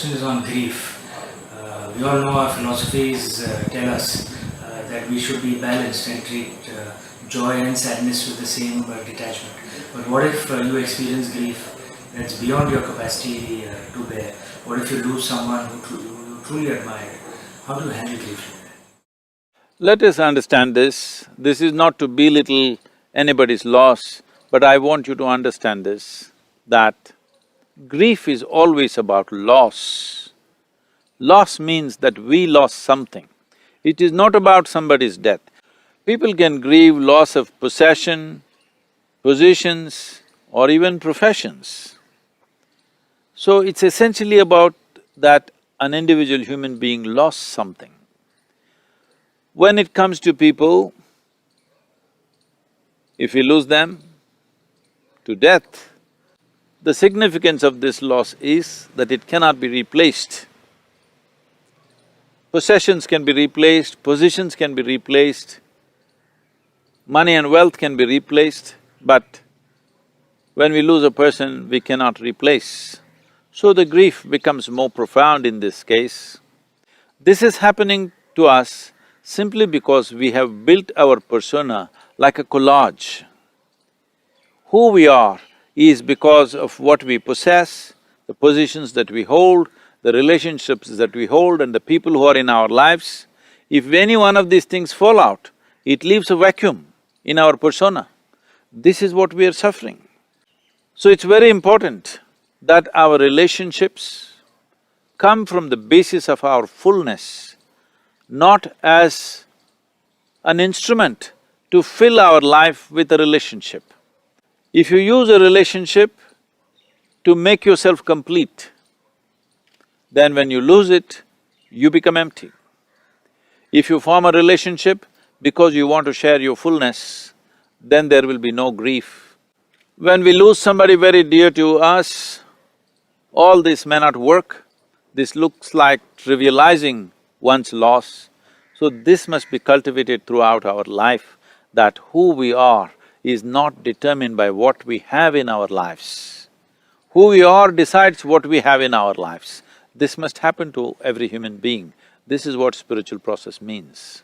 question is on grief. We all know our philosophies tell us that we should be balanced and treat joy and sadness with the same detachment. But what if you experience grief that's beyond your capacity to bear? What if you lose someone who you truly admire? How do you handle grief? Let us understand this. This is not to belittle anybody's loss, but I want you to understand this, that grief is always about loss. Loss means that we lost something. It is not about somebody's death. People can grieve loss of possession, positions, or even professions. So it's essentially about that an individual human being lost something. When it comes to people, if we lose them to death, the significance of this loss is that it cannot be replaced. Possessions can be replaced, positions can be replaced, money and wealth can be replaced, but when we lose a person, we cannot replace. So the grief becomes more profound in this case. This is happening to us simply because we have built our persona like a collage. Who we are is because of what we possess, the positions that we hold, the relationships that we hold and the people who are in our lives. If any one of these things fall out, it leaves a vacuum in our persona. This is what we are suffering. So it's very important that our relationships come from the basis of our fullness, not as an instrument to fill our life with a relationship. If you use a relationship to make yourself complete, then when you lose it, you become empty. If you form a relationship because you want to share your fullness, then there will be no grief. When we lose somebody very dear to us, all this may not work. This looks like trivializing one's loss. So this must be cultivated throughout our life, that who we are is not determined by what we have in our lives. Who we are decides what we have in our lives. This must happen to every human being. This is what spiritual process means.